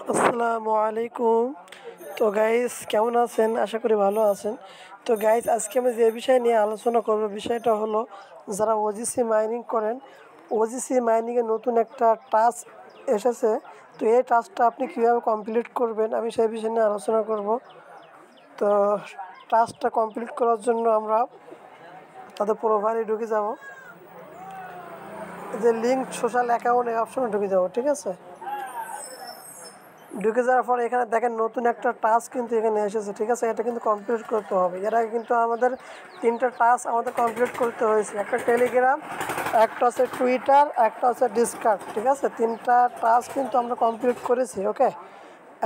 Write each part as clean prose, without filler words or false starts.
আসসালামু আলাইকুম। তো গাইস কেমন আছেন? আশা করি ভালো আছেন। তো গাইস আজকে আমি যে বিষয় নিয়ে আলোচনা করব বিষয়টা হলো যারা ওজিসি মাইনিং করেন, ওজিসি মাইনিংয়ে নতুন একটা টাস্ক এসেছে। তো এই টাস্কটা আপনি কীভাবে কমপ্লিট করবেন আমি সেই বিষয় নিয়ে আলোচনা করব। তো টাস্কটা কমপ্লিট করার জন্য আমরা তাদের প্রোফাইলে ঢুকে যাব, যে লিঙ্ক সোশ্যাল অ্যাকাউন্ট এই অপশনে ঢুকে যাব, ঠিক আছে। ঢুকে যাওয়ার পর এখানে দেখেন নতুন একটা টাস্ক কিন্তু এখানে এসেছে, ঠিক আছে। এটা কিন্তু কমপ্লিট করতে হবে। এর আগে কিন্তু আমাদের 3টা টাস্ক আমাদের কমপ্লিট করতে হয়েছে, একটা টেলিগ্রাম, একটা হচ্ছে টুইটার, একটা হচ্ছে ডিসকার্ড, ঠিক আছে। 3টা টাস্ক কিন্তু আমরা কমপ্লিট করেছি, ওকে।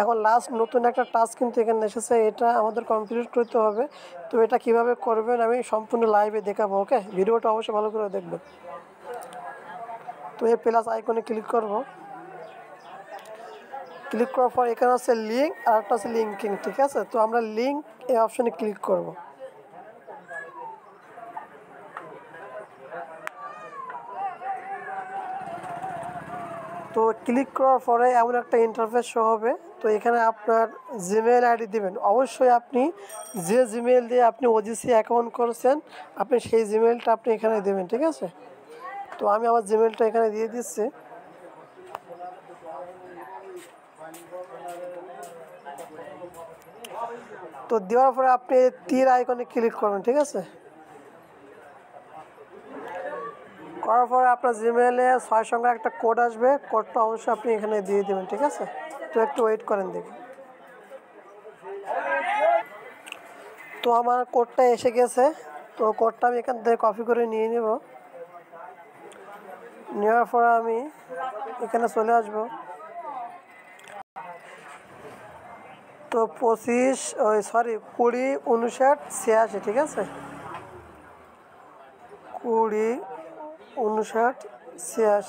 এখন লাস্ট নতুন একটা টাস্ক কিন্তু এখানে এসেছে, এটা আমাদের কমপ্লিট করতে হবে। তো এটা কিভাবে করবেন আমি সম্পূর্ণ লাইভে দেখাবো, ওকে। ভিডিওটা অবশ্যই ভালো করে দেখবেন। তো এই প্লাস আইকনে ক্লিক করব। ক্লিক করার পর এখানে হচ্ছে লিঙ্ক আর একটা হচ্ছে লিঙ্কিং, ঠিক আছে। তো আমরা লিঙ্ক এই অপশনে ক্লিক করব। তো ক্লিক করার পরে এমন একটা ইন্টারফেস শো হবে। তো এখানে আপনার জিমেইল আইডি দিবেন। অবশ্যই আপনি যে জিমেইল দিয়ে আপনি ওজিসি অ্যাকাউন্ট করেছেন আপনি সেই জিমেইলটা আপনি এখানে দেবেন, ঠিক আছে। তো আমি আমার জিমেইলটা এখানে দিয়ে দিচ্ছি। তো দেওয়ার পরে আপনি তীর আইকনে ক্লিক করবেন, ঠিক আছে। করার পরে আপনার জিমেইলে 6 সংখ্যার একটা কোড আসবে, কোডটা অবশ্যই আপনি এখানে দিয়ে দেবেন, ঠিক আছে। তো একটু ওয়েট করেন দেখি। তো আমার কোডটা এসে গেছে। তো কোডটা আমি এখান থেকে কপি করে নিয়ে নেব। নেওয়ার পরে আমি এখানে চলে আসব। তো 20 59 86, ঠিক আছে। 20 59 86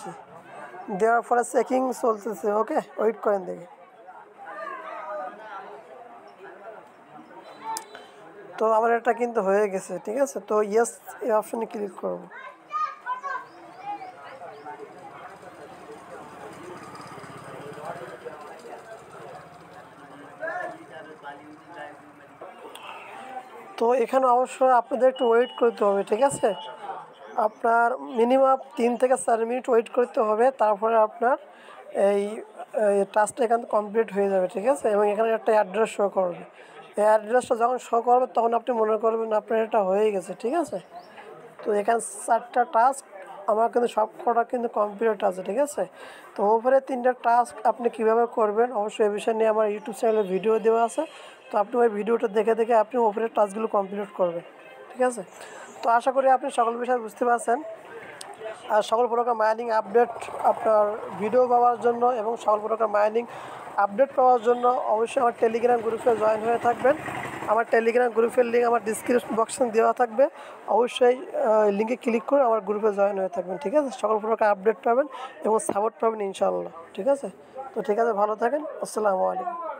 দেওয়ার পরে চেকিং চলতেছে, ওকে। ওয়েট করেন দেখি। তো আমার এটা কিন্তু হয়ে গেছে, ঠিক আছে। তো ইয়েস এই অপশনে ক্লিক করব। তো এখানে অবশ্যই আপনাদের একটু ওয়েট করতে হবে, ঠিক আছে। আপনার মিনিমাম 3 থেকে 4 মিনিট ওয়েট করতে হবে, তারপরে আপনার এই টাস্কটা এখান থেকে কমপ্লিট হয়ে যাবে, ঠিক আছে। এবং এখানে একটা অ্যাড্রেস শো করবে। এই অ্যাড্রেসটা যখন শো করবে তখন আপনি মনে করবেন আপনার এটা হয়ে গেছে, ঠিক আছে। তো এখানে 4টা টাস্ক আমার কিন্তু সব কটা কিন্তু কমপ্লিট আছে, ঠিক আছে। তো ওপরে 3টা টাস্ক আপনি কিভাবে করবেন অবশ্যই এই বিষয় নিয়ে আমার ইউটিউব চ্যানেলে ভিডিও দেওয়া আছে। তো আপনি ওই ভিডিওটা দেখে দেখে আপনি ওপরের টাস্কগুলো কমপ্লিট করবেন, ঠিক আছে। তো আশা করি আপনি সকল বিষয় বুঝতে পারছেন। আর সকল প্রকার মাইনিং আপডেট আপনার ভিডিও পাওয়ার জন্য এবং সকল প্রকার মাইনিং আপডেট পাওয়ার জন্য অবশ্যই আমার টেলিগ্রাম গ্রুপে জয়েন হয়ে থাকবেন। আমার টেলিগ্রাম গ্রুপের লিঙ্ক আমার ডিসক্রিপশন বক্সে দেওয়া থাকবে। অবশ্যই লিঙ্কে ক্লিক করে আমার গ্রুপে জয়েন হয়ে থাকবেন, ঠিক আছে। সকল প্রকার আপডেট পাবেন এবং সাপোর্ট পাবেন ইনশাআল্লাহ, ঠিক আছে। তো ঠিক আছে, ভালো থাকেন। আসসালামু আলাইকুম।